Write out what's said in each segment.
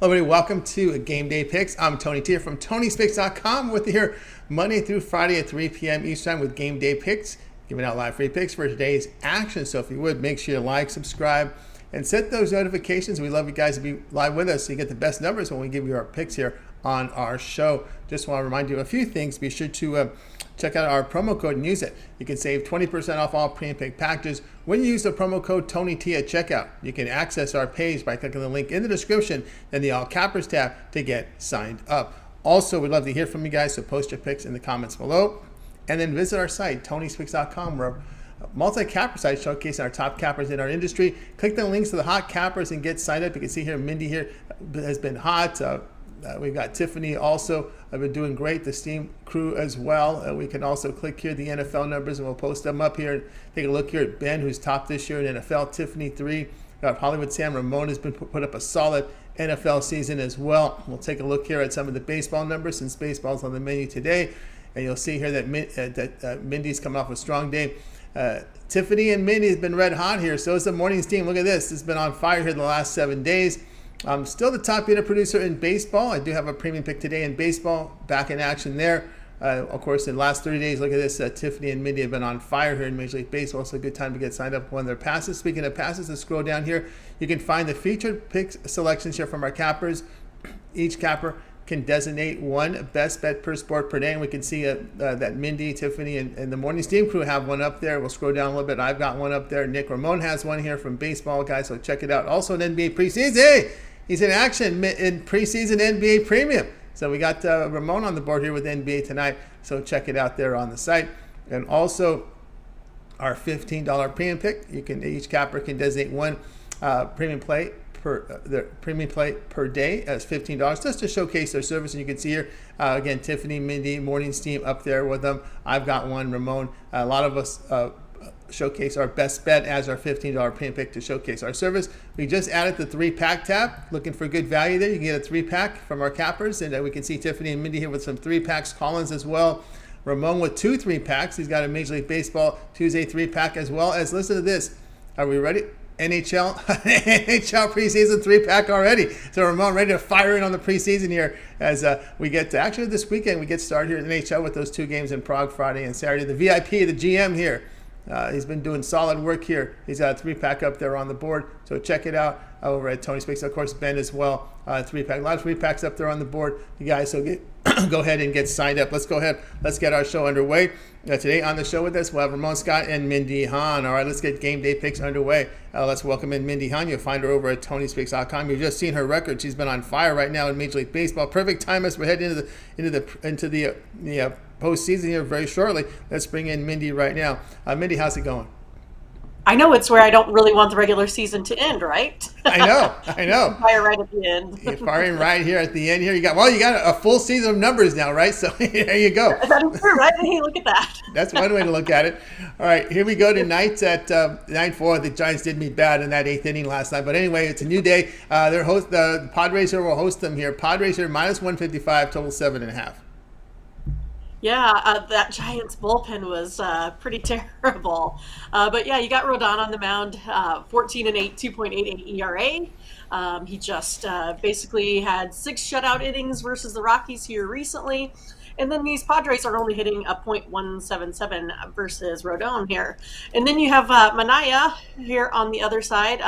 Hello, everybody. Welcome to Game Day Picks. I'm Tony T from Tony'sPicks.com with you here Monday through Friday at 3 p.m. Eastern Time with Game Day Picks, giving out live free picks for today's action. So if you would, make sure you like, subscribe, and set those notifications. We love you guys to be live with us so you get the best numbers when we give you our picks here on our show. Just want to remind you of a few things. Be sure to check out our promo code and use it. You can save 20% off all pre and pick packages when you use the promo code TonyT at checkout. You can access our page by clicking the link in the description and the All Cappers tab to get signed up. Also, we'd love to hear from you guys, so post your picks in the comments below. And then visit our site, Tony'sPicks.com, where multi-capper site showcasing our top cappers in our industry. Click the links to the hot cappers and get signed up. You can see here Mindy here has been hot. We've got Tiffany also. I've been doing great. The Steam crew as well. We can also click here the NFL numbers and we'll post them up here. Take a look here at Ben, who's top this year in NFL. Tiffany 3. Got Hollywood Sam. Ramon has been put up a solid NFL season as well. We'll take a look here at some of the baseball numbers since baseball's on the menu today. And you'll see here that Mindy's coming off a strong day. Tiffany and Mindy has been red hot here. So is the morning's team. Look at this. It's been on fire here the last 7 days. I'm still the top unit producer in baseball. I do have a premium pick today in baseball. Back in action there. Of course, in the last 30 days, look at this. Tiffany and Mindy have been on fire here in Major League Baseball. So a good time to get signed up on their passes. Speaking of passes, let's scroll down here. You can find the featured pick selections here from our cappers. Each capper can designate one best bet per sport per day. And we can see that Mindy, Tiffany, and the Morning Steam crew have one up there. We'll scroll down a little bit. I've got one up there. Nick Ramon has one here from baseball, guys. So check it out. Also in NBA preseason. Hey! He's in action in preseason NBA Premium. So we got Ramon on the board here with NBA tonight. So check it out there on the site. And also our $15 premium pick. Each capper can designate one premium play per day as $15 just to showcase their service. And you can see here again Tiffany, Mindy, Morning Steam up there with them. I've got one. Ramon. A lot of us showcase our best bet as our $15 premium pick to showcase our service. We just added the 3-pack tab. Looking for good value there. You can get a 3-pack from our cappers, and we can see Tiffany and Mindy here with some 3-packs. Collins as well. Ramon with 2 3-packs. He's got a Major League Baseball Tuesday 3-pack as well as. Listen to this. Are we ready? NHL preseason 3-pack already. So Ramon ready to fire in on the preseason here as we get to, actually this weekend we get started here in the NHL with those 2 games in Prague Friday and Saturday. The VIP, the GM here. He's been doing solid work here. He's got a 3-pack up there on the board. So check it out over at Tony's Picks. Of course, Ben as well. 3-pack. A lot of 3-packs up there on the board. You guys, so go ahead and get signed up. Let's go ahead. Let's get our show underway. Today on the show with us, we'll have Ramon Scott and Mindy Hahn. All right, let's get Game Day Picks underway. Let's welcome in Mindy Hahn. You'll find her over at Tony'sPicks.com. You've just seen her record. She's been on fire right now in Major League Baseball. Perfect time as we're heading into the postseason here very shortly. Let's bring in Mindy right now. Mindy, how's it going? I know it's where I don't really want the regular season to end, right? I know. Fire right at the end. You're firing right here at the end here. You got a full season of numbers now, right? So there you go. That is true, right? Hey, look at that. That's one way to look at it. All right, here we go tonight at 9-4. The Giants did me bad in that 8th inning last night. But anyway, it's a new day. The Padres here will host them here. Padres here minus 155, total 7.5. Yeah, that Giants bullpen was pretty terrible. But yeah, you got Rodon on the mound, 14-8, 2.88 ERA. He just basically had 6 shutout innings versus the Rockies here recently. And then these Padres are only hitting a .177 versus Rodon here. And then you have Manaea here on the other side.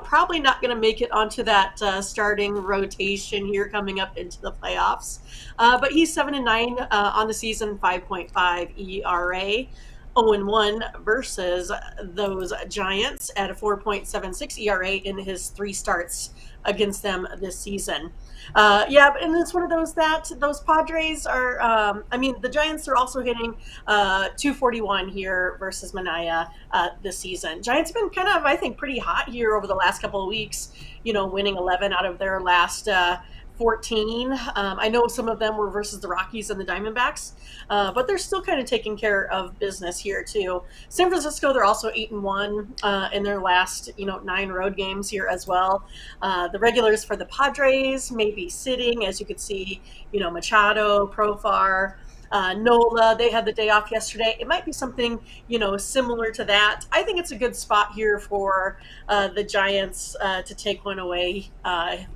Probably not going to make it onto that starting rotation here coming up into the playoffs. But he's 7-9 on the season, 5.5 ERA. 0-1 versus those Giants at a 4.76 ERA in his 3 starts against them this season. And it's one of those that those Padres are, the Giants are also hitting 241 here versus Manaea this season. Giants have been kind of, I think, pretty hot here over the last couple of weeks, winning 11 out of their last 14. I know some of them were versus the Rockies and the Diamondbacks, but they're still kind of taking care of business here too. San Francisco, they're also 8-1 in their last 9 road games here as well. The regulars for the Padres may be sitting, as you could see, Machado, Profar, Nola, they had the day off yesterday. It might be something, similar to that. I think it's a good spot here for the Giants to take one away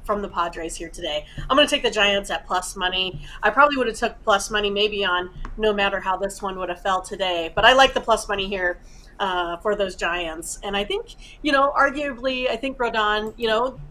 from the Padres here today. I'm going to take the Giants at plus money. I probably would have took plus money maybe on no matter how this one would have fell today, but I like the plus money here for those Giants. And I think, arguably, I think Rodon,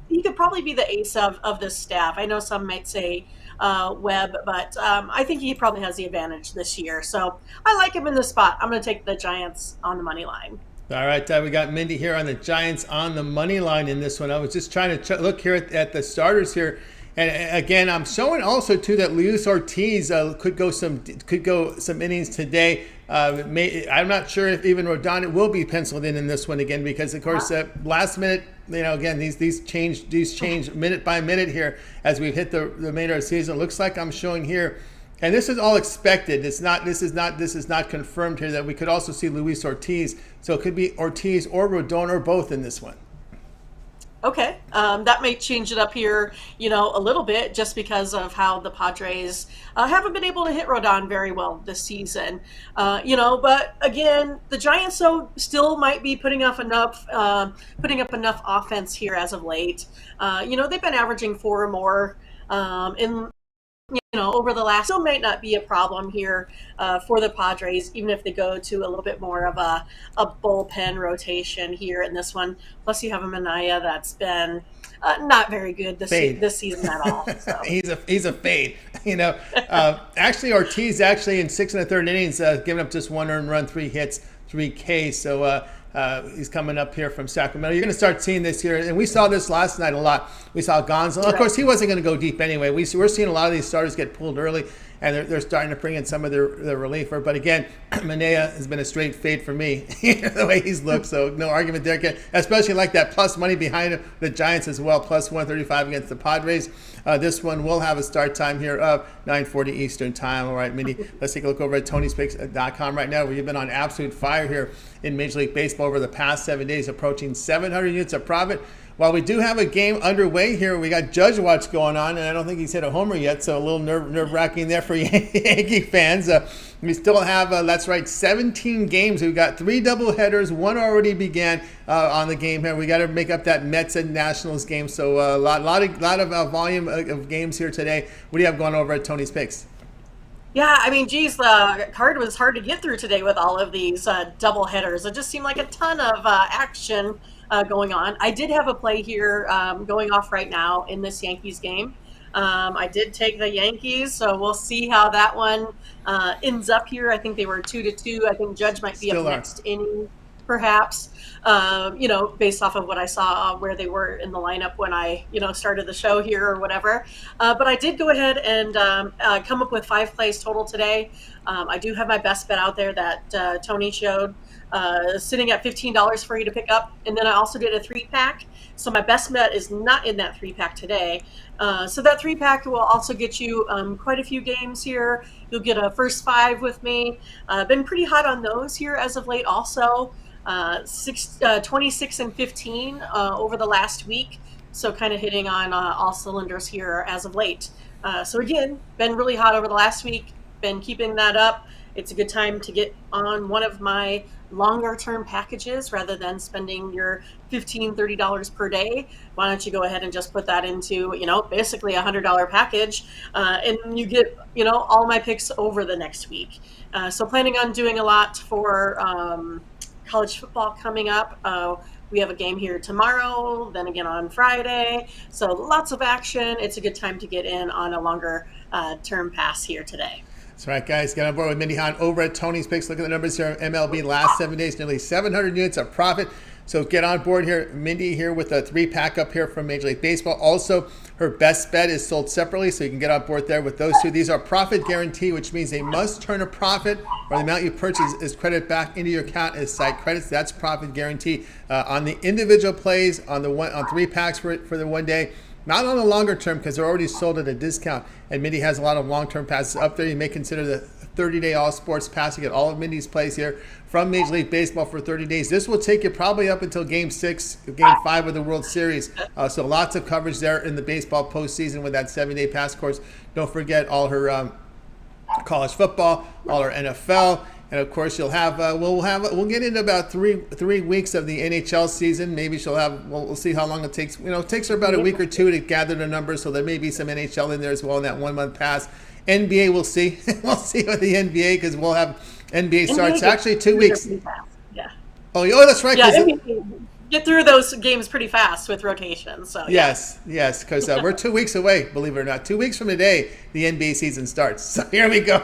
he could probably be the ace of this staff. I know some might say Webb, but I think he probably has the advantage this year. So I like him in this spot. I'm going to take the Giants on the money line. All right, we got Mindy here on the Giants on the money line in this one. I was just trying to look here at the starters here. And again, I'm showing also too that Luis Ortiz could go some innings today. I'm not sure if even Rodon will be penciled in this one again, because of course last minute, again these change minute by minute here as we hit the remainder of the season. It looks like I'm showing here, and this is all expected. This is not confirmed here, that we could also see Luis Ortiz. So it could be Ortiz or Rodon or both in this one. Okay, that may change it up here, a little bit, just because of how the Padres haven't been able to hit Rodon very well this season. But again, the Giants still might be putting up enough offense here as of late. They've been averaging 4 or more in. Over the last, so might not be a problem here for the Padres, even if they go to a little bit more of a bullpen rotation here in this one. Plus, you have a Minaya that's been not very good this season at all. So. he's a fade. Actually, Ortiz in 6 1/3 innings, giving up just 1 earned run, 3 hits, 3 Ks. So he's coming up here from Sacramento. You're going to start seeing this here, and we saw this last night a lot. We saw Gonzalez. Of course, he wasn't going to go deep anyway. We're seeing a lot of these starters get pulled early, and they're starting to bring in some of their reliever. But again, Minaya has been a straight fade for me, the way he's looked. So no argument there. Especially like that plus money behind him, the Giants as well, plus 135 against the Padres. This one will have a start time here of 9:40 Eastern time. All right, Mindy, let's take a look over at TonySpicks.com right now, where you've been on absolute fire here in Major League Baseball over the past 7 days, approaching 700 units of profit. While we do have a game underway here, we got Judge Watch going on, and I don't think he's hit a homer yet, so a little nerve-wracking there for Yankee fans. We still have, that's right, 17 games. We've got 3 doubleheaders. 1 already began on the game here. We got to make up that Mets and Nationals game, so a lot of volume of games here today. What do you have going over at Tony's Picks? Yeah, I mean, geez, the card was hard to get through today with all of these double headers. It just seemed like a ton of action going on. I did have a play here going off right now in this Yankees game. I did take the Yankees, so we'll see how that one ends up here. I think they were 2-2. I think Judge might be up next inning, perhaps. Based off of what I saw where they were in the lineup when I, started the show here or whatever. But I did go ahead and come up with 5 plays total today. I do have my best bet out there that Tony showed, sitting at $15 for you to pick up. And then I also did a 3-pack. So my best bet is not in that 3-pack today. So that 3-pack will also get you quite a few games here. You'll get a first 5 with me. Been pretty hot on those here as of late also. 26 and 15 over the last week. So kind of hitting on all cylinders here as of late. So again, been really hot over the last week. Been keeping that up. It's a good time to get on one of my longer term packages rather than spending your $15, $30 per day. Why don't you go ahead and just put that into, basically a $100 package, and you get, all my picks over the next week. So planning on doing a lot for college football coming up. We have a game here tomorrow, then again on Friday. So lots of action. It's a good time to get in on a longer term pass here today. That's right, guys. Get on board with Mindy Hahn over at Tony's Picks. Look at the numbers here. MLB last 7 days, nearly 700 units of profit. So get on board here. Mindy here with a 3-pack up here from Major League Baseball. Also, her best bet is sold separately, so you can get on board there with those 2. These are profit guarantee, which means they must turn a profit, or the amount you purchase is credited back into your account as site credits. That's profit guarantee on the individual plays on 3-packs for the 1 day. Not on the longer term, because they're already sold at a discount. And Mindy has a lot of long-term passes up there. You may consider the 30-day all sports pass. You get all of Mindy's plays here from Major League Baseball for 30 days. This will take you probably up until Game 6, Game 5 of the World Series. So lots of coverage there in the baseball postseason with that 7-day pass course. Don't forget all her college football, all our NFL. And of course, we'll get into about three weeks of the NHL season. Maybe we'll see how long it takes. It takes her about a week or two to gather the numbers. So there may be some NHL in there as well in that 1 month pass. NBA, we'll see. We'll see with the NBA because we'll have NBA starts actually 2 weeks. Yeah. Oh, that's right. Yeah, get through those games pretty fast with rotation. So yes, because we're 2 weeks away. Believe it or not, 2 weeks from today, the NBA season starts. So here we go.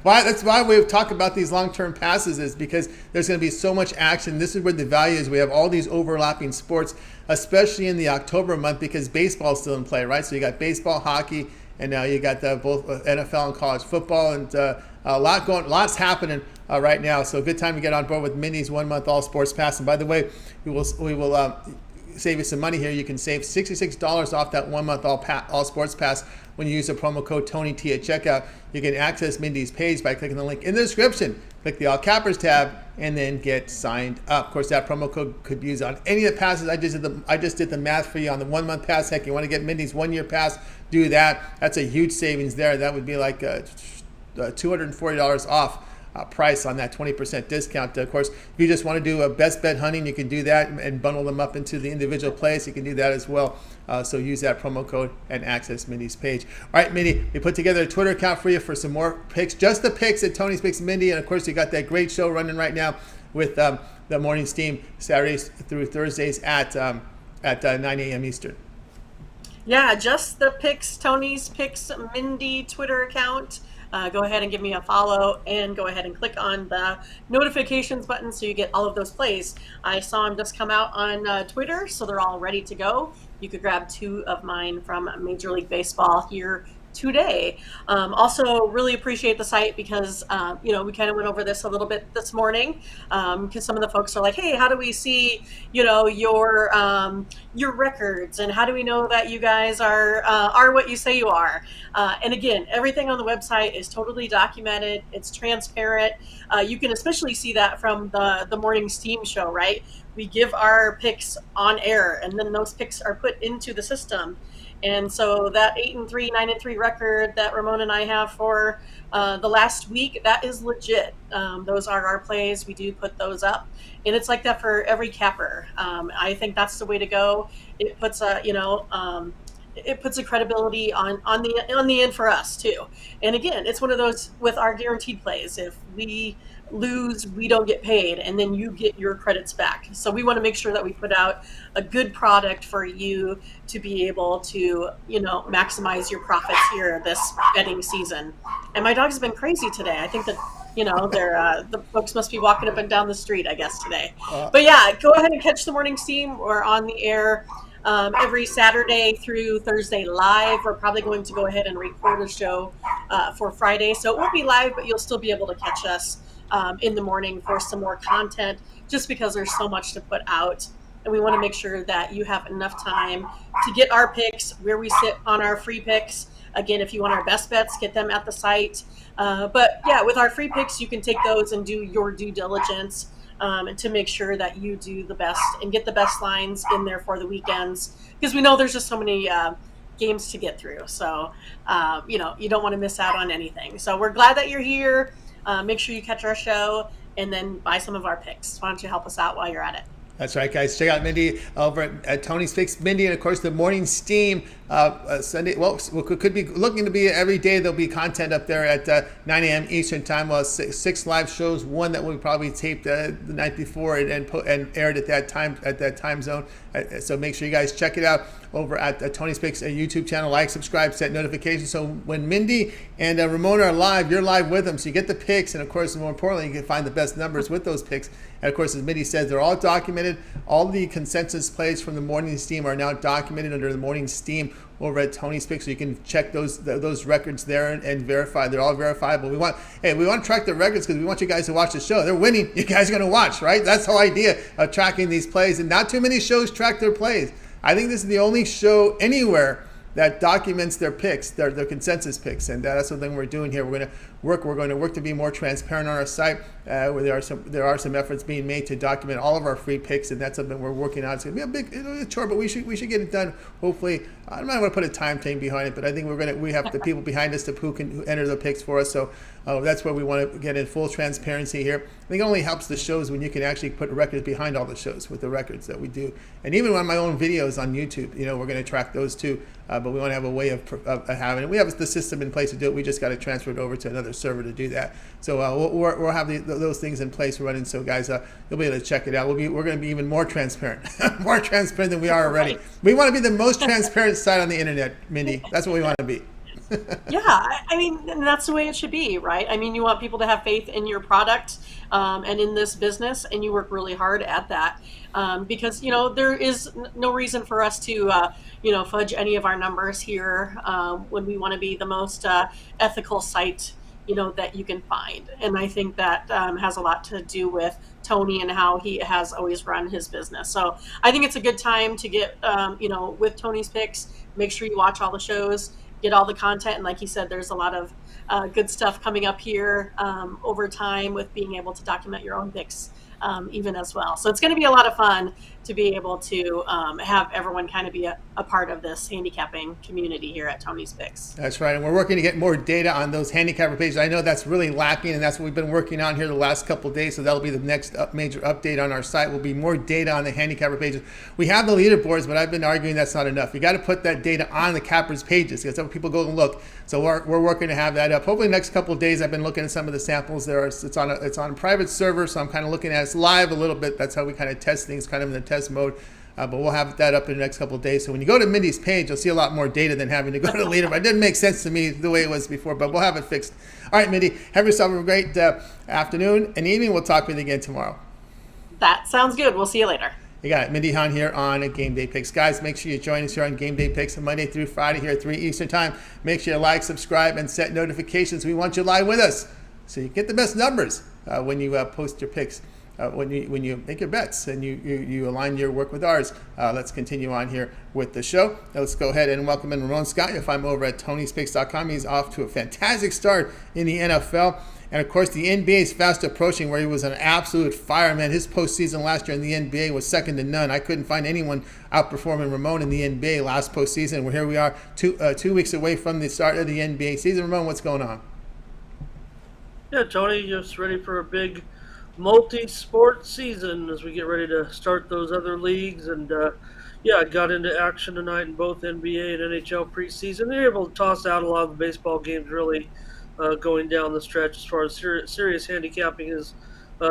That's why we talk about these long-term passes, is because there's going to be so much action. This is where the value is. We have all these overlapping sports, especially in the October month, because baseball is still in play, right? So you got baseball, hockey, and now you got both NFL and college football, and lots happening right now. So good time to get on board with Mindy's 1 month all sports pass. And by the way, we will save you some money here. You can save $66 off that 1 month all sports pass when you use the promo code TonyT at checkout. You can access Mindy's page by clicking the link in the description. Click the all cappers tab and then get signed up. Of course, that promo code could be used on any of the passes. I just did the math for you on the 1 month pass. Heck, you want to get Mindy's 1 year pass? Do that. That's a huge savings there. That would be like $240 off price on that 20% discount. Of course, if you just want to do a best bet hunting, you can do that and bundle them up into the individual plays. You can do that as well. So use that promo code and access Mindy's page. All right, Mindy, we put together a Twitter account for you for some more picks, just the picks at Tony's Picks Mindy. And of course, you got that great show running right now with the Morning Steam, Saturdays through Thursdays at 9 a.m. Eastern. Yeah, just the picks, Tony's Picks Mindy Twitter account. Go ahead and give me a follow, and go ahead and click on the notifications button so you get all of those plays. I saw them just come out on Twitter, so they're all ready to go. You could grab 2 of mine from Major League Baseball here today. Also, really appreciate the site because, we kind of went over this a little bit this morning because some of the folks are like, hey, how do we see, your records, and how do we know that you guys are what you say you are? And again, everything on the website is totally documented. It's transparent. You can especially see that from the morning Steam show, right? We give our picks on air, and then those picks are put into the system. And so that 8-3, 9-3 record that Ramon and I have for the last week, that is legit. Those are our plays. We do put those up, and it's like that for every capper. I think that's the way to go. It puts it puts a credibility on the end for us too. And again, it's one of those with our guaranteed plays. If we lose, we don't get paid, and then you get your credits back. So we want to make sure that we put out a good product for you to be able to, maximize your profits here this betting season. And my dogs have been crazy today. I think that, they're the folks must be walking up and down the street, I guess, today. But yeah, go ahead and catch the morning Steam. We're on the air every Saturday through Thursday live. We're probably going to go ahead and record a show for Friday. So it won't be live, but you'll still be able to catch us in the morning for some more content, just because there's so much to put out. And we want to make sure that you have enough time to get our picks where we sit on our free picks. Again, if you want our best bets, get them at the site. But yeah, with our free picks, you can take those and do your due diligence and to make sure that you do the best and get the best lines in there for the weekends, because we know there's just so many games to get through. So, you don't want to miss out on anything. So we're glad that you're here. Make sure you catch our show and then buy some of our picks. Why don't you help us out while you're at it? That's right, guys. Check out Mindy over at Tony's Picks Mindy, and of course the morning Steam Sunday. Well, could be looking to be every day. There'll be content up there at 9 a.m. Eastern time. Well, six live shows. One that we probably taped the night before and aired at that time zone. So make sure you guys check it out over at Tony's Picks YouTube channel. Like, subscribe, set notifications. So when Mindy and Ramon are live, you're live with them. So you get the picks, and of course, more importantly, you can find the best numbers with those picks. And of course, as Mindy says, they're all documented. All the consensus plays from the morning Steam are now documented under the morning Steam over at Tony's Picks, so you can check those records there and verify. They're all verifiable. We want to track the records because we want you guys to watch the show. They're winning. You guys are going to watch, right? That's the whole idea of tracking these plays. And not too many shows track their plays. I think this is the only show anywhere that documents their picks, their consensus picks, and that's something we're doing here. We're going to work to be more transparent on our site. where there are some efforts being made to document all of our free picks, and that's something we're working on. It's going to be a chore, but we should get it done. Hopefully, I'm not going to put a time frame behind it, but I think we have the people behind us who enter the picks for us. So that's where we want to get in full transparency here. I think it only helps the shows when you can actually put records behind all the shows with the records that we do, and even on my own videos on YouTube, we're going to track those too. But we want to have a way of having it. We have the system in place to do it. We just got to transfer it over to another server to do that. So we'll have those things in place running. So guys, you'll be able to check it out. We're going to be even more transparent, more transparent than we are already. Right. We want to be the most transparent site on the internet, Mindy. That's what we want to be. Yeah, I mean, and that's the way it should be, right? I mean, you want people to have faith in your product and in this business, and you work really hard at that because, there is no reason for us to, fudge any of our numbers here when we want to be the most ethical site, that you can find. And I think that has a lot to do with Tony and how he has always run his business. So I think it's a good time to get, with Tony's picks, make sure you watch all the shows, get all the content. And like he said, there's a lot of good stuff coming up here over time with being able to document your own picks even as well. So it's going to be a lot of fun to be able to have everyone kind of be a part of this handicapping community here at Tony's Picks. That's right. And we're working to get more data on those handicapper pages. I know that's really lacking, and that's what we've been working on here the last couple of days. So that'll be the next major update on our site. Will be more data on the handicapper pages. We have the leaderboards, but I've been arguing that's not enough. You got to put that data on the cappers pages because that's what people go and look. So we're working to have that up. Hopefully the next couple of days. I've been looking at some of the samples. It's on a private server, so I'm kind of looking at it live a little bit. That's how we kind of test things, kind of in the test mode. But we'll have that up in the next couple of days. So when you go to Mindy's page, you'll see a lot more data than having to go to the leader. But it didn't make sense to me the way it was before, but we'll have it fixed. All right, Mindy, have yourself a great afternoon and evening. We'll talk with you again tomorrow. That sounds good. We'll see you later. You got it. Mindy Hahn here on Game Day Picks. Guys, make sure you join us here on Game Day Picks Monday through Friday here at 3 Eastern Time. Make sure you like, subscribe, and set notifications. We want you live with us so you get the best numbers when you post your picks. When you make your bets and you align your work with ours. Let's continue on here with the show. Let's go ahead and welcome in Ramon Scott. You'll find him over at Tony'sPicks.com. He's off to a fantastic start in the NFL. And, of course, the NBA is fast approaching where he was an absolute fireman. His postseason last year in the NBA was second to none. I couldn't find anyone outperforming Ramon in the NBA last postseason. Well, here we are 2 weeks away from the start of the NBA season. Ramon, what's going on? Yeah, Tony, just ready for a big multi-sport season as we get ready to start those other leagues. And I got into action tonight in both NBA and NHL preseason. They're able to toss out a lot of the baseball games really going down the stretch as far as serious handicapping is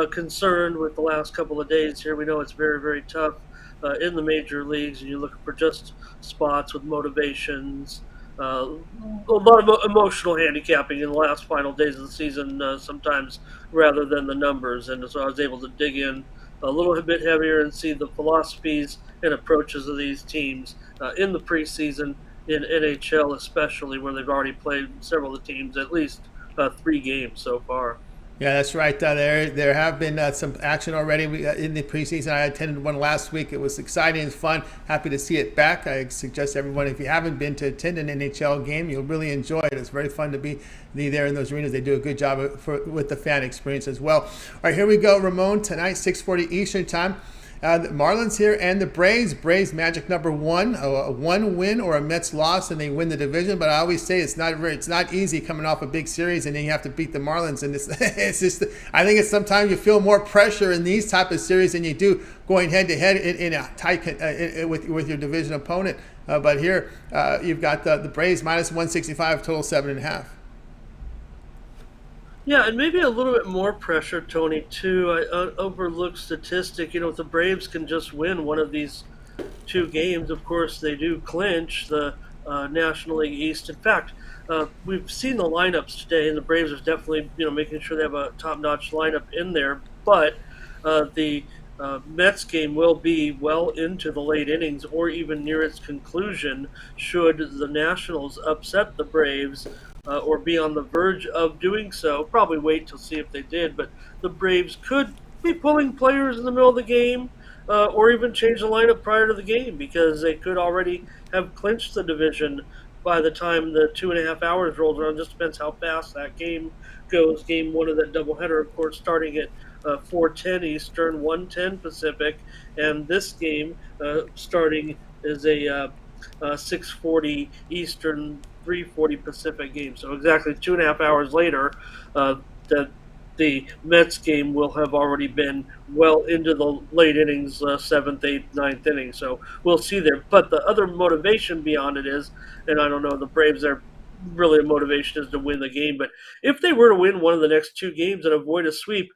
concerned with the last couple of days here. We know it's very, very tough in the major leagues, and you're looking for just spots with motivations. A lot of emotional handicapping in the last final days of the season sometimes rather than the numbers. And so I was able to dig in a little bit heavier and see the philosophies and approaches of these teams in the preseason, in NHL especially, where they've already played several of the teams, at least 3 games so far. Yeah, that's right. There have been some action already in the preseason. I attended one last week. It was exciting and fun. Happy to see it back. I suggest everyone, if you haven't been to attend an NHL game, you'll really enjoy it. It's very fun to be there in those arenas. They do a good job with the fan experience as well. All right, here we go. Ramon, tonight, 6:40 Eastern Time. The Marlins here and the Braves. Braves magic number 1, a 1 win or a Mets loss, and they win the division. But I always say it's not easy coming off a big series, and then you have to beat the Marlins. And it's just, I think it's sometimes you feel more pressure in these type of series than you do going head to head in a tight with your division opponent. But here you've got the Braves minus 165, total 7.5. Yeah, and maybe a little bit more pressure, Tony, too. I overlooked statistic. If the Braves can just win one of these 2 games, of course, they do clinch the National League East. In fact, we've seen the lineups today, and the Braves are definitely, making sure they have a top-notch lineup in there. But the Mets game will be well into the late innings or even near its conclusion should the Nationals upset the Braves or be on the verge of doing so. Probably wait to see if they did, but the Braves could be pulling players in the middle of the game or even change the lineup prior to the game because they could already have clinched the division by the time the 2.5 hours rolls around. It just depends how fast that game goes. Game one of that doubleheader, of course, starting at 4:10 Eastern, 1:10 Pacific, and this game starting is a 6:40 Eastern, 3:40 Pacific game. So exactly 2.5 hours later, that the Mets game will have already been well into the late innings, seventh, eighth, ninth inning. So we'll see there. But the other motivation beyond it is, and I don't know, the Braves are really a motivation is to win the game. But if they were to win one of the next two games and avoid a sweep,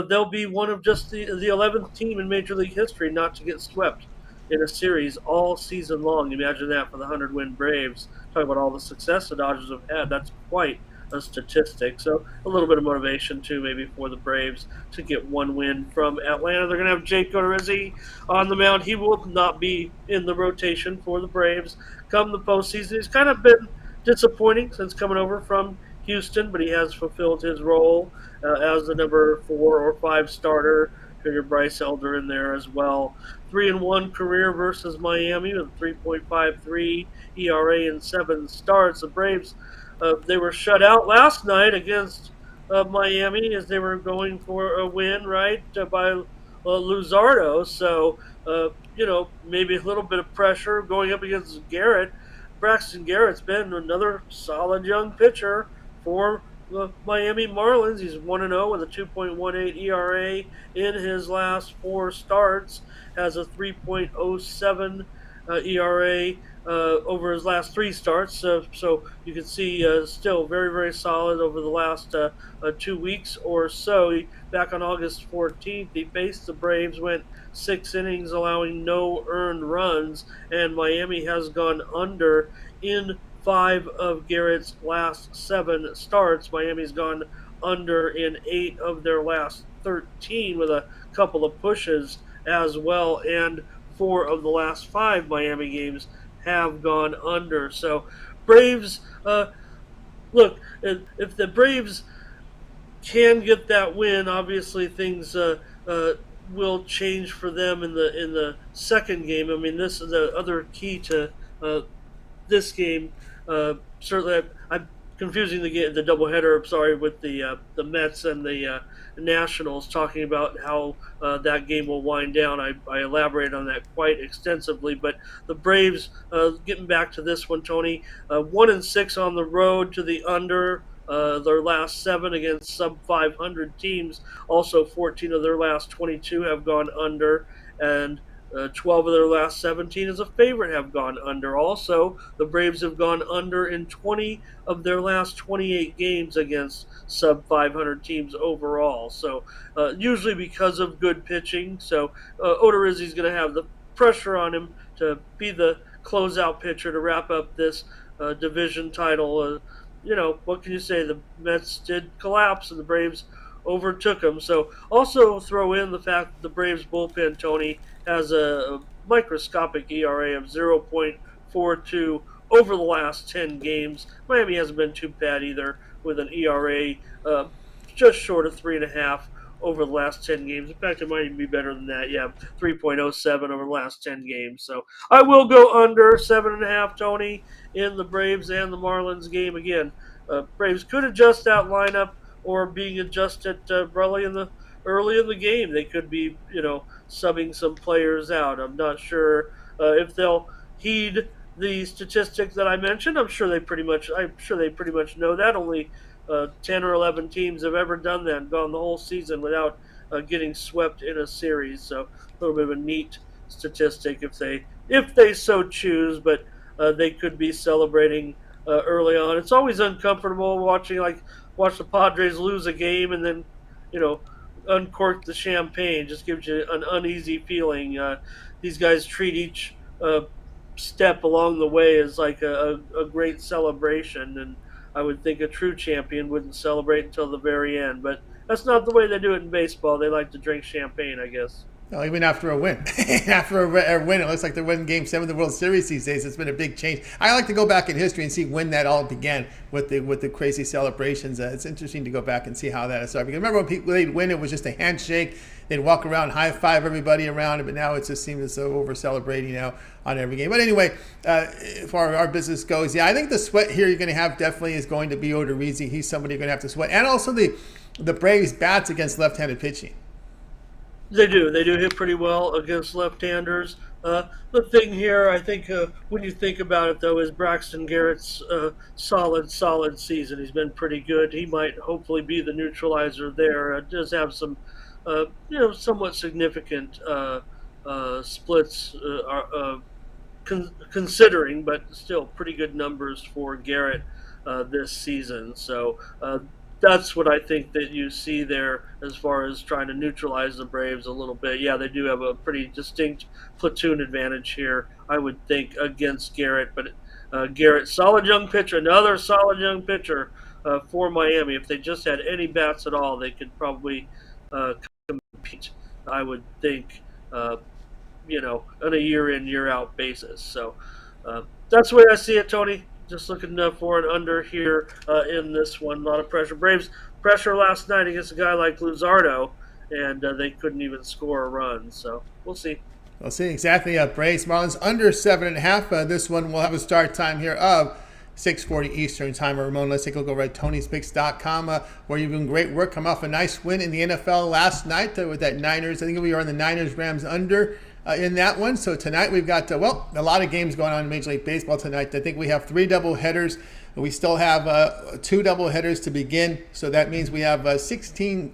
they'll be one of just the 11th team in Major League history not to get swept in a series all season long. Imagine that for the 100-win Braves. Talk about all the success the Dodgers have had. That's quite a statistic. So a little bit of motivation too, maybe for the Braves to get one win from Atlanta. They're going to have Jake Odorizzi on the mound. He will not be in the rotation for the Braves come the postseason. He's kind of been disappointing since coming over from Houston, but he has fulfilled his role as the number 4 or 5 starter. Figure Bryce Elder in there as well. 3-1 career versus Miami with 3.53 ERA in 7 starts. The Braves they were shut out last night against Miami as they were going for a win, right, by Luzardo. So, maybe a little bit of pressure going up against Garrett. Braxton Garrett's been another solid young pitcher for the Miami Marlins. He's 1-0 with a 2.18 ERA in his last 4 starts, has a 3.07 ERA over his last 3 starts. So you can see still very, very solid over the last 2 weeks or so. Back on August 14th, he faced the Braves, went 6 innings, allowing no earned runs, and Miami has gone under in 5 of Garrett's last 7 starts. Miami's gone under in 8 of their last 13 with a couple of pushes as well, and 4 of the last 5 Miami games have gone under. So, Braves, look, if the Braves can get that win, obviously things will change for them in the second game. I mean, this is the other key to this game. Certainly, I'm confusing the doubleheader. I'm sorry, with the Mets and the Nationals, talking about how that game will wind down. I elaborated on that quite extensively. But the Braves, getting back to this one, Tony, 1-6 on the road to the under. Their last 7 against sub 500 teams. Also, 14 of their last 22 have gone under, and 12 of their last 17 as a favorite have gone under. Also, the Braves have gone under in 20 of their last 28 games against sub 500 teams overall. So, usually because of good pitching. So, Odorizzi's going to have the pressure on him to be the closeout pitcher to wrap up this division title. What can you say? The Mets did collapse and the Braves overtook them. So also throw in the fact that the Braves bullpen, Tony, has a microscopic ERA of 0.42 over the last 10 games. Miami hasn't been too bad either, with an ERA just short of 3.5 over the last 10 games. In fact, it might even be better than that. Yeah, 3.07 over the last 10 games. So I will go under 7.5, Tony, in the Braves and the Marlins game. Again, Braves could adjust that lineup, or being adjusted early in the game. They could be, subbing some players out. I'm not sure if they'll heed the statistics that I mentioned. I'm sure they pretty much know that. Only 10 or 11 teams have ever done that and gone the whole season without getting swept in a series. So a little bit of a neat statistic if they so choose, but they could be celebrating early on. It's always uncomfortable watch the Padres lose a game and then uncork the champagne. Just gives you an uneasy feeling. These guys treat each step along the way as like a great celebration, and I would think a true champion wouldn't celebrate until the very end. But that's not the way they do it in baseball. They like to drink champagne, I guess. No, even after a win, after a win, it looks like they're winning Game 7 of the World Series these days. It's been a big change. I like to go back in history and see when that all began with the crazy celebrations. It's interesting to go back and see how that started. Because remember when people they'd win, it was just a handshake. They'd walk around, high five everybody around it. But now it just seems so over celebrating now on every game. But anyway, as far as our business goes, yeah, I think the sweat here you're going to have definitely is going to be Odorizzi. He's somebody you're going to have to sweat, and also the Braves bats against left-handed pitching. They do. They do hit pretty well against left-handers. The thing here, I think, when you think about it, though, is Braxton Garrett's solid season. He's been pretty good. He might hopefully be the neutralizer there. Does have some, somewhat significant splits considering, but still pretty good numbers for Garrett this season. So that's what I think that you see there as far as trying to neutralize the Braves a little bit. Yeah, they do have a pretty distinct platoon advantage here, I would think, against Garrett. But Garrett, solid young pitcher, another solid young pitcher for Miami. If they just had any bats at all, they could probably compete, I would think, on a year in, year out basis. So that's the way I see it, Tony. Just looking for an under here in this one. A lot of pressure. Braves pressure last night against a guy like Luzardo, and they couldn't even score a run. So we'll see. We'll see. Exactly. Braves Marlins under 7.5. This one will have a start time here of 6:40 Eastern time. Ramon, let's take a look over at TonySpicks.com, where you've been great work. Come off a nice win in the NFL last night with that Niners. I think we are on the Niners-Rams under in that one. So tonight we've got, a lot of games going on in Major League Baseball tonight. I think we have 3 doubleheaders. We still have 2 doubleheaders to begin. So that means we have 17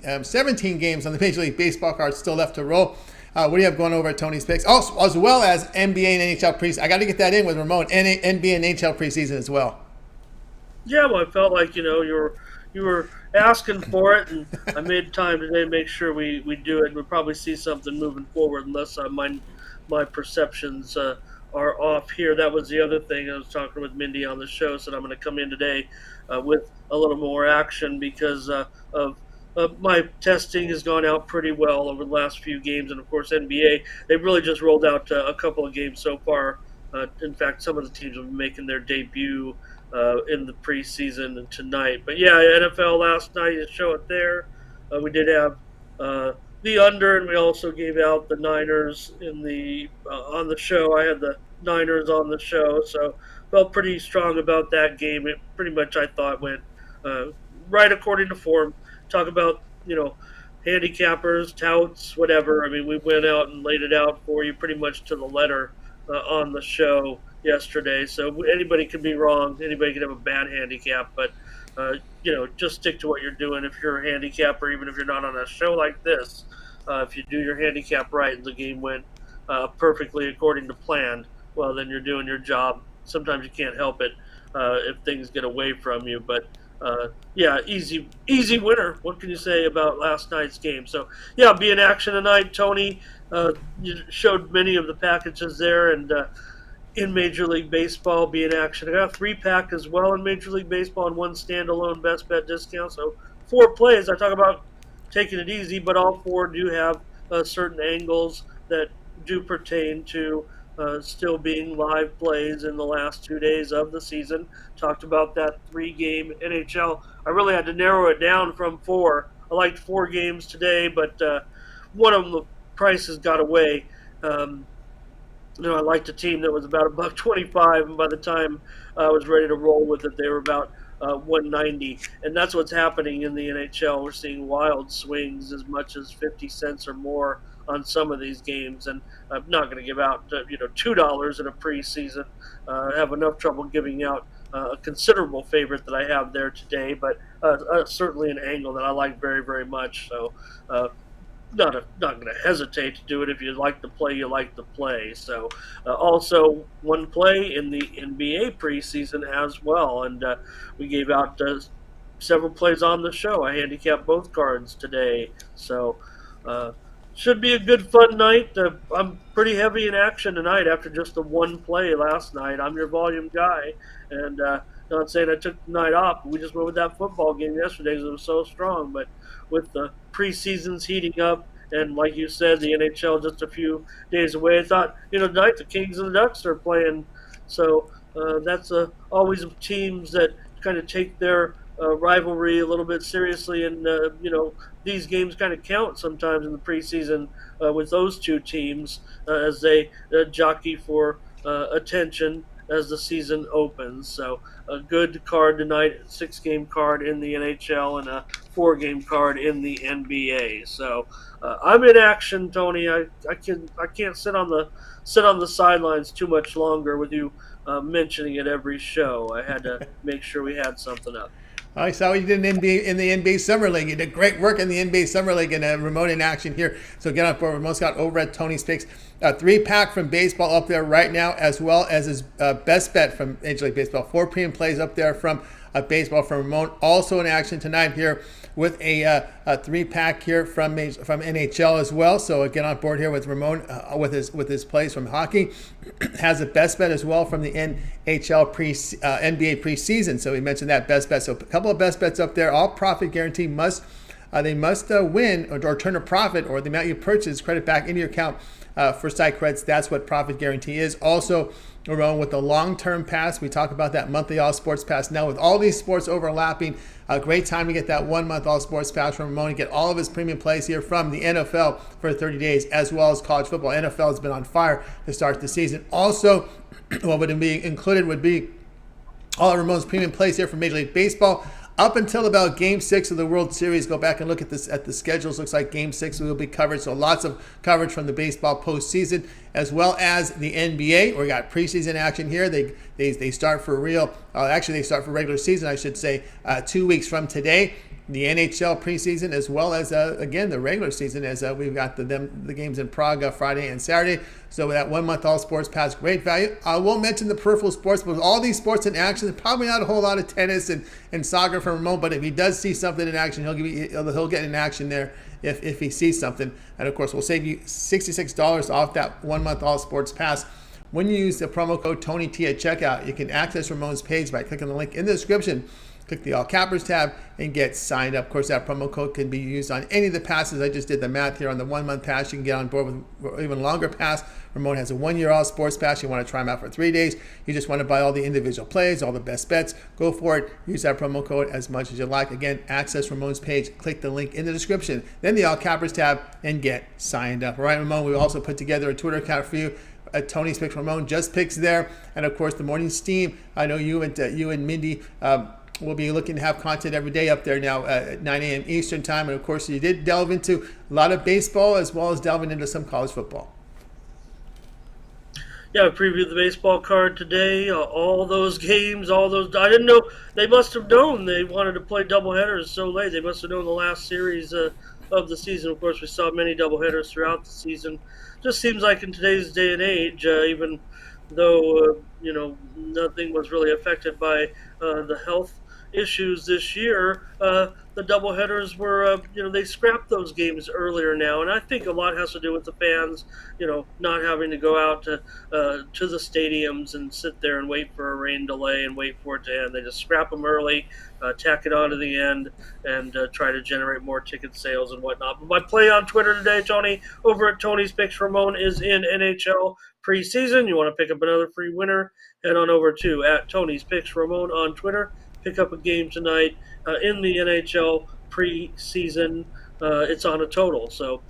games on the Major League Baseball card still left to roll. What do you have going over at Tony's Picks? Also, as well as NBA and NHL preseason. I got to get that in with Ramon. NBA and NHL preseason as well. Yeah, well, I felt like, you were asking for it, and I made time today to make sure we do it. We'll probably see something moving forward unless my perceptions are off here. That was the other thing. I was talking with Mindy on the show, said I'm going to come in today with a little more action because of my testing has gone out pretty well over the last few games. And, of course, NBA, they've really just rolled out a couple of games so far. In fact, some of the teams will be making their debut in the preseason tonight. But yeah, NFL last night, you show it there. We did have the under, and we also gave out the Niners in the on the show. I had the Niners on the show, so felt pretty strong about that game. It pretty much, I thought, went right according to form. Talk about, handicappers, touts, whatever. I mean, we went out and laid it out for you pretty much to the letter on the show yesterday. So anybody can be wrong. Anybody can have a bad handicap, but just stick to what you're doing. If you're a handicapper, even if you're not on a show like this, if you do your handicap right and the game went perfectly according to plan, well, then you're doing your job. Sometimes you can't help it if things get away from you, but easy winner. What can you say about last night's game? So, yeah, be in action tonight. Tony, you showed many of the packages there, and in Major League Baseball, be in action. I got a 3-pack as well in Major League Baseball and 1 standalone best bet discount. So 4 plays. I talk about taking it easy, but all 4 do have certain angles that do pertain to still being live plays in the last 2 days of the season. Talked about that 3-game NHL. I really had to narrow it down from 4. I liked 4 games today, but one of them, the prices got away. I liked a team that was about $1.25, and by the time I was ready to roll with it, they were about 190. And that's what's happening in the NHL. We're seeing wild swings as much as 50 cents or more on some of these games, and I'm not going to give out $2 in a preseason. I have enough trouble giving out a considerable favorite that I have there today, but certainly an angle that I like very, very much. So not going to hesitate to do it. If you like the play, you like the play. So also 1 play in the NBA preseason as well, and we gave out several plays on the show. I handicapped both cards today, so should be a good fun night. I'm pretty heavy in action tonight after just the 1 play last night. I'm your volume guy, and not saying I took the night off. We just went with that football game yesterday because it was so strong. But with the preseasons heating up And like you said, the NHL just a few days away. I thought, tonight the Kings and the Ducks are playing. So that's always teams that kind of take their rivalry a little bit seriously. And, these games kind of count sometimes in the preseason with those two teams as they jockey for attention as the season opens. So a good card tonight, 6-game card in the NHL and a 4-game card in the NBA. So I'm in action, Tony. I can't sit on the sidelines too much longer with you mentioning it every show. I had to make sure we had something up. I saw what you did in the NBA Summer League. You did great work in the NBA Summer League and Ramon in action here. So get on board. Ramon's got over at Tony's Picks. A 3-pack from baseball up there right now, as well as his best bet from Major League Baseball. 4 premium plays up there from baseball from Ramon. Also in action tonight here with a 3-pack here from NHL as well. So get on board here with Ramon with his plays from hockey. Has a best bet as well from the NHL NBA preseason. So we mentioned that best bet. So a couple of best bets up there. All profit guarantee must win or turn a profit, or the amount you purchase credit back into your account for site credits. That's what profit guarantee is. Also, Ramon with the long-term pass. We talk about that monthly all sports pass. Now with all these sports overlapping, a great time to get that 1-month all sports pass from Ramon and get all of his premium plays here from the NFL for 30 days, as well as college football. NFL has been on fire to start the season. Also, what would be included would be all of Ramon's premium plays here from Major League Baseball. Up until about Game 6 of the World Series, go back and look at the schedules. Looks like Game 6 will be covered, so lots of coverage from the baseball postseason, as well as the NBA. We got preseason action here. They start for real. Actually, they start for regular season, I should say, 2 weeks from today. The NHL preseason, as well as again the regular season, as we've got the games in Prague Friday and Saturday. So with that 1-month all sports pass, great value. I won't mention the peripheral sports, but with all these sports in action, probably not a whole lot of tennis and soccer from Ramon. But if he does see something in action, he'll get in action there if he sees something. And of course, we'll save you $66 off that 1-month all sports pass. When you use the promo code TonyT at checkout, you can access Ramon's page by clicking the link in the description. Click the All Cappers tab and get signed up. Of course, that promo code can be used on any of the passes. I just did the math here on the 1-month pass. You can get on board with even longer pass. Ramon has a 1-year all sports pass. You want to try them out for 3 days. You just want to buy all the individual plays, all the best bets. Go for it. Use that promo code as much as you like. Again, access Ramon's page. Click the link in the description. Then the All Cappers tab and get signed up. All right, Ramon, we also put together a Twitter account for you. Tony's Picks Ramon, just picks there. And of course, the morning steam. I know you and Mindy we'll be looking to have content every day up there now at 9 a.m. Eastern time. And of course, you did delve into a lot of baseball as well as delving into some college football. Yeah, I previewed the baseball card today. All those games, I didn't know. They must have known they wanted to play doubleheaders so late. They must have known the last series of the season. Of course, we saw many doubleheaders throughout the season. Just seems like in today's day and age, even though nothing was really affected by the health issues this year, the doubleheaders were, they scrapped those games earlier now, and I think a lot has to do with the fans, not having to go out to the stadiums and sit there and wait for a rain delay and wait for it to end. They just scrap them early, tack it on to the end, and try to generate more ticket sales and whatnot. But my play on Twitter today, Tony, over at Tony's Picks Ramon, is in NHL preseason. You want to pick up another free winner, head on over to at Tony's Picks Ramon on Twitter. Pick up a game tonight in the NHL preseason. It's on a total, so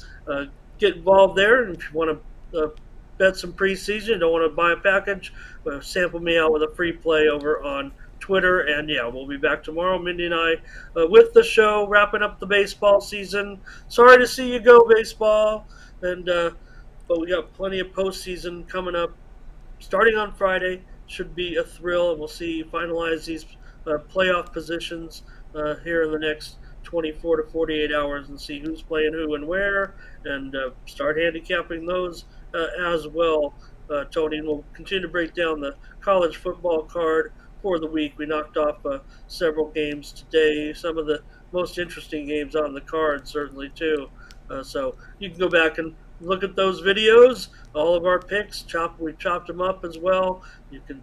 get involved there. And if you want to bet some preseason, you don't want to buy a package, sample me out with a free play over on Twitter. And yeah, we'll be back tomorrow, Mindy and I, with the show, wrapping up the baseball season. Sorry to see you go, baseball, and but we got plenty of postseason coming up, starting on Friday. Should be a thrill, and we'll see finalize these playoff positions here in the next 24 to 48 hours and see who's playing who and where, and start handicapping those as well. Tony, and we'll continue to break down the college football card for the week. We knocked off several games today, some of the most interesting games on the card certainly too. So you can go back and look at those videos, all of our picks. We chopped them up as well. You can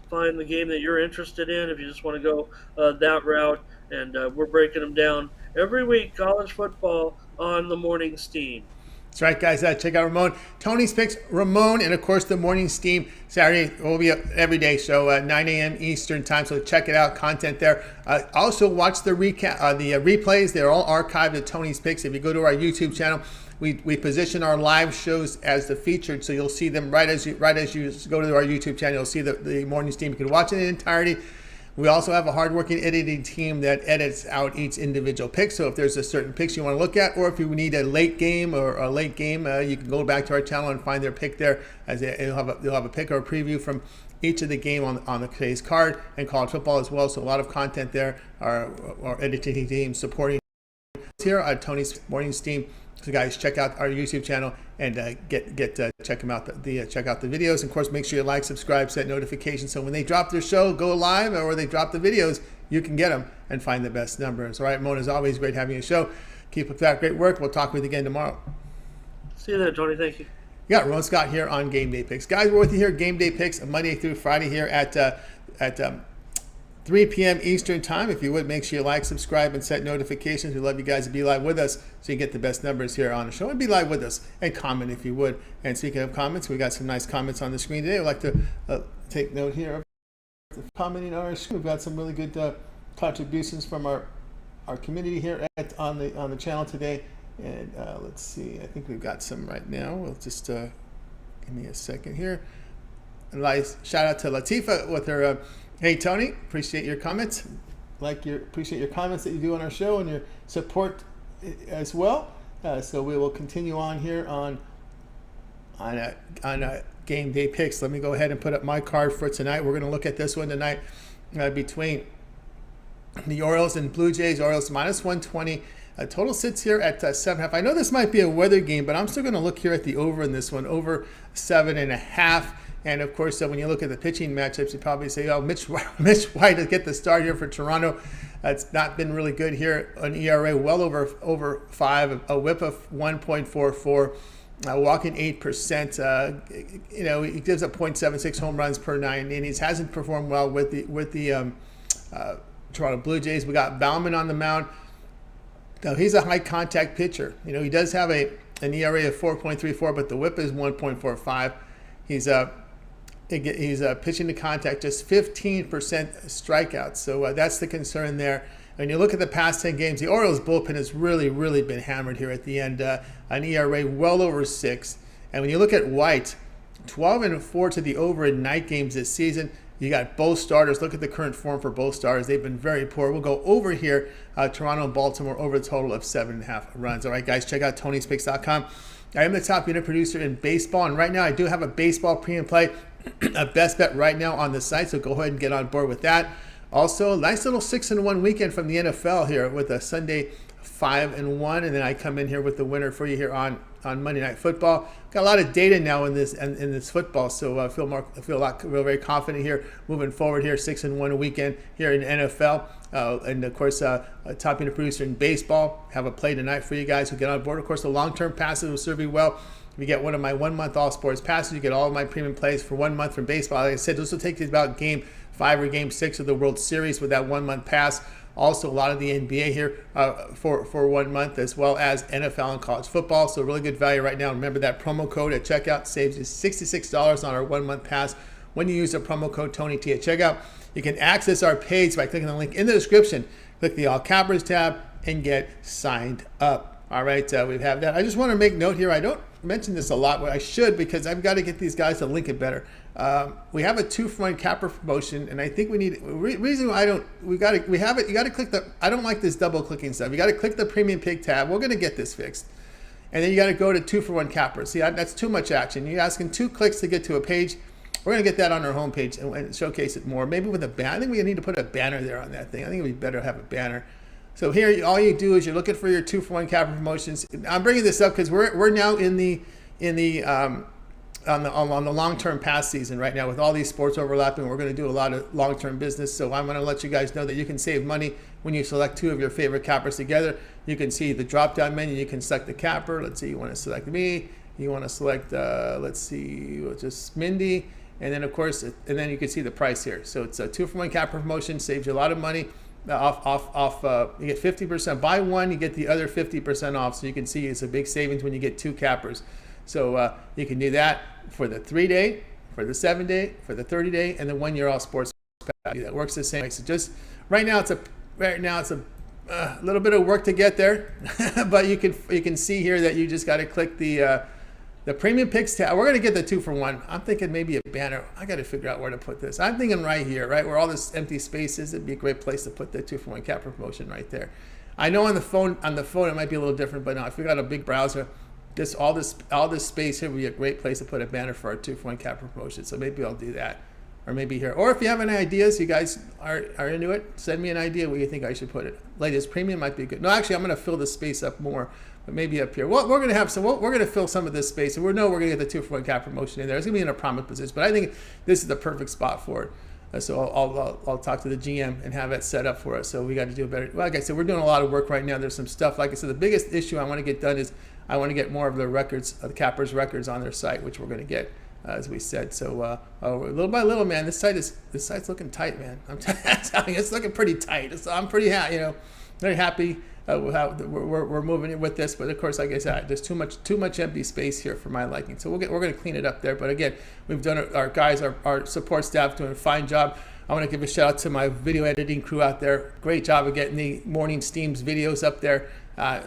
find the game that you're interested in if you just want to go that route, and we're breaking them down every week, college football on the morning steam. That's right, guys. Check out Ramon. Tony's Picks, Ramon, and of course the Morning Steam. Saturday will be an everyday show, 9 a.m. Eastern time. So check it out. Content there. Also watch the replays. They're all archived at Tony's Picks. If you go to our YouTube channel, we position our live shows as the featured, so you'll see them right as you go to our YouTube channel. You'll see the Morning Steam. You can watch it in entirety. We also have a hardworking editing team that edits out each individual pick. So if there's a certain picks you want to look at, or if you need a late game you can go back to our channel and find their pick there. As you'll have a pick or a preview from each of the game on the today's card, and college football as well. So a lot of content there. Our editing team supporting here on Tony's Morning Steam. So guys, check out our YouTube channel and check them out. Check out the videos. And of course, make sure you like, subscribe, set notifications, so when they drop their show, go live, or they drop the videos, you can get them and find the best numbers. All right, Mona, as always, great having you on the show. Keep up that great work. We'll talk with you again tomorrow. See you there, Tony. Thank you. You got Ron Scott here on Game Day Picks. Guys, we're with you here, Game Day Picks, Monday through Friday here at 3 p.m. Eastern time. If you would, make sure you like, subscribe, and set notifications. We'd love you guys to be live with us so you get the best numbers here on the show. And be live with us and comment if you would. And speaking of comments, we got some nice comments on the screen today. I'd like to take note here of commenting on our screen. We've got some really good contributions from our community here on the channel today. And let's see, I think we've got some right now. We'll just give me a second here. And shout out to Latifa with her hey Tony, appreciate your comments. Appreciate your comments that you do on our show and your support as well. So we will continue on here on Game Day Picks. Let me go ahead and put up my card for tonight. We're going to look at this one tonight between the Orioles and Blue Jays. Orioles minus 120. Total sits here at 7.5. I know this might be a weather game, but I'm still going to look here at the over in this one, over 7.5. And of course, when you look at the pitching matchups, you probably say, "Oh, Mitch White to get the start here for Toronto." It's not been really good here. An ERA well over 5, a WHIP of 1.44, walking 8%. He gives up 0.76 home runs per 9 innings. Hasn't performed well with the Toronto Blue Jays. We got Bauman on the mound. Now he's a high contact pitcher. He does have an ERA of 4.34, but the WHIP is 1.45. He's pitching to contact, just 15% strikeouts. So that's the concern there. When you look at the past 10 games, the Orioles bullpen has really, really been hammered here at the end. An ERA well over 6. And when you look at White, 12-4 to the over in night games this season. You got both starters. Look at the current form for both starters. They've been very poor. We'll go over here, Toronto and Baltimore, over a total of 7.5 runs. All right, guys, check out Tony'sPicks.com. I am the top unit producer in baseball, and right now I do have a baseball pre-and play, a best bet right now on the site, so go ahead and get on board with that. Also, nice little 6-1 weekend from the NFL here with a Sunday 5-1, and then I come in here with the winner for you here on Monday Night Football. Got a lot of data now in this football, so I feel very confident here moving forward here. 6-1 weekend here in NFL, and of course, top unit producer in baseball. Have a play tonight for you guys who get on board. Of course, the long-term passes will serve you well. If you get one of my 1-month all sports passes, you get all of my premium plays for 1 month from baseball. Like I said, this will take you about Game 5 or Game 6 of the World Series with that 1 month pass. Also, a lot of the NBA here for 1 month, as well as NFL and college football. So really good value right now. Remember that promo code at checkout saves you $66 on our 1 month pass when you use the promo code TonyT at checkout. You can access our page by clicking the link in the description. Click the All Cappers tab and get signed up. All right, we have that. I just want to make note here. I don't mention this a lot, but I should, because I've got to get these guys to link it better. We have a 2-for-1 capper promotion, and I think we need reason why I don't. We have it. You got to click the. I don't like this double clicking stuff. You got to click the premium pick tab. We're going to get this fixed, and then you got to go to 2-for-1 capper. See, that's too much action. You're asking 2 clicks to get to a page. We're going to get that on our homepage and showcase it more. Maybe with a banner. I think we need to put a banner there on that thing. I think it'd be better to have a banner. So here, all you do is you're looking for your 2-for-1 capper promotions. I'm bringing this up because we're now on the long-term pass season right now with all these sports overlapping. We're going to do a lot of long-term business. So I'm going to let you guys know that you can save money when you select 2 of your favorite cappers together. You can see the drop-down menu. You can select the capper. Let's see, you want to select me. You want to select, let's see, just Mindy. And then, of course, and then you can see the price here. So it's a 2-for-1 capper promotion, saves you a lot of money. You get 50%. Buy one, you get the other 50% off. So you can see it's a big savings when you get 2 cappers. So you can do that for the 3-day, for the 7-day, for the 30-day, and the 1-year all sports pack. That works the same way. So just right now it's a little bit of work to get there, but you can see here that you just got to click the premium picks tab. We're going to get the 2-for-1. I'm thinking maybe a banner. I got to figure out where to put this. I'm thinking right here, right where all this empty space is. It'd be a great place to put the 2-for-1 capper promotion right there. I know on the phone it might be a little different, but no, if we got a big browser, all this space here would be a great place to put a banner for our 2-for-1 capper promotion. So maybe I'll do that. Or maybe here. Or if you have any ideas, you guys are into it, send me an idea where you think I should put it. Latest premium might be good. No, actually, I'm going to fill the space up more, but maybe up here. Well, we're going to fill some of this space, and we know we're going to get the 2-for-1 cap promotion in there. It's going to be in a prominent position, but I think this is the perfect spot for it. So I'll talk to the GM and have it set up for us. So we got to do a better. Like I said, we're doing a lot of work right now. There's some stuff. Like I said, the biggest issue I want to get done is I want to get more of the records, the cappers records on their site, which we're going to get. As we said, so little by little, man, this site's looking tight, man. I'm telling you, it's looking pretty tight. So I'm pretty happy, very happy with how we're moving with this. But of course, like I said, there's too much empty space here for my liking. So we're going to clean it up there. But again, we've done our guys, our support staff, doing a fine job. I want to give a shout out to my video editing crew out there. Great job of getting the morning steams videos up there.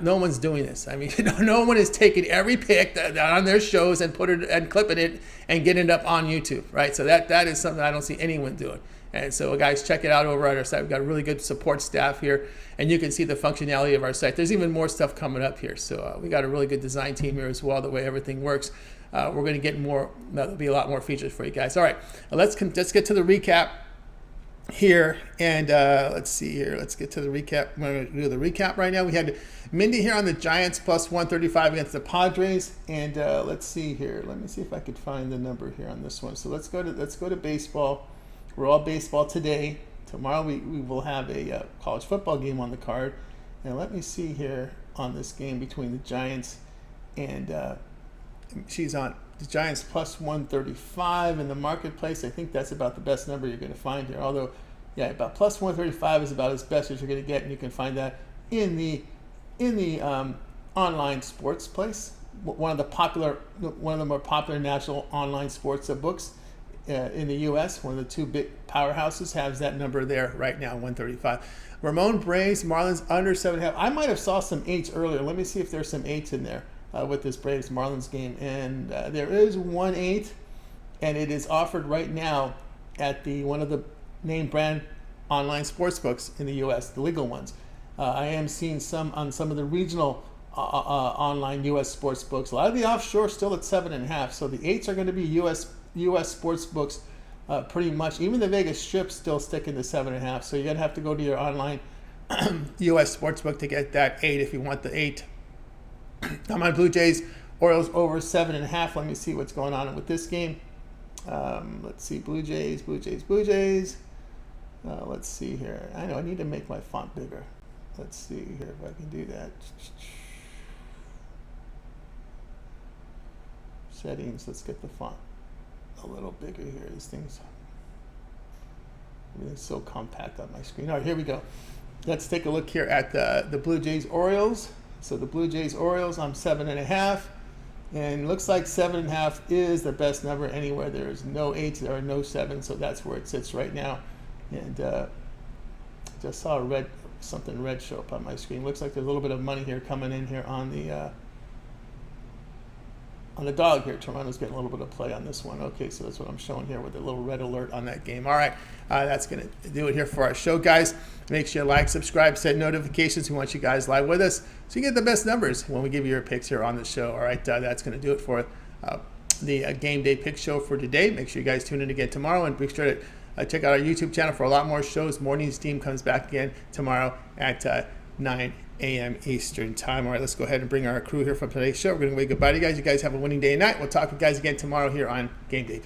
No one's doing this. I mean, no one is taking every pick that on their shows and clipping it and getting it up on YouTube, right? So that is something I don't see anyone doing. And so, guys, check it out over at our site. We've got a really good support staff here, and you can see the functionality of our site. There's even more stuff coming up here. So we got a really good design team here as well. The way everything works, we're going to get more. There'll be a lot more features for you guys. All right, let's get to the recap here, and let's see here. Let's get to the recap. I'm going to do the recap right now. We had Mindy here on the Giants plus 135 against the Padres, and let's see here. Let me see if I could find the number here on this one. So let's go to baseball. We're all baseball today. Tomorrow we will have a college football game on the card, and let me see here on this game between the Giants and she's on the Giants plus 135 in the marketplace. I think that's about the best number you're going to find here. Although, yeah, about plus 135 is about as best as you're going to get, and you can find that in the online sports place. One of the more popular national online sports books in the U.S. One of the two big powerhouses has that number there right now, 135. Ramon, Braves, Marlins under 7.5. I might have saw some 8s earlier. Let me see if there's some 8s in there. With this Braves Marlins game, and there is 1/8, and it is offered right now at one of the name brand online sports books in the U.S., the legal ones. I am seeing some on some of the regional online U.S. sports books. A lot of the offshore still at 7.5, so the 8s are going to be U.S. sports books pretty much. Even the Vegas Strip still sticking to 7.5, so you're going to have to go to your online U.S. sports book to get that 8 if you want the 8. I'm on Blue Jays, Orioles over 7.5. Let me see what's going on with this game. Let's see, Blue Jays. Let's see here. I know I need to make my font bigger. Let's see here if I can do that. Settings, let's get the font a little bigger here. Everything's so compact on my screen. All right, here we go. Let's take a look here at the Blue Jays, Orioles. So the Blue Jays, Orioles, I'm 7.5, and looks like 7.5 is the best number anywhere. There's no 8s, there are no 7s, so that's where it sits right now. And just saw something red show up on my screen. Looks like there's a little bit of money here coming in here on the dog here. Toronto's getting a little bit of play on this one. Okay, so that's what I'm showing here with a little red alert on that game. All right, that's going to do it here for our show, guys. Make sure you like, subscribe, set notifications. We want you guys live with us so you get the best numbers when we give you your picks here on the show. All right, that's going to do it for the Game Day Pick Show for today. Make sure you guys tune in again tomorrow, and be sure to check out our YouTube channel for a lot more shows. Morning Steam comes back again tomorrow at 9 a.m. Eastern time. All right, let's go ahead and bring our crew here from today's show. We're going to wave goodbye to you guys. You guys have a winning day and night. We'll talk with you guys again tomorrow here on Game Day Pick.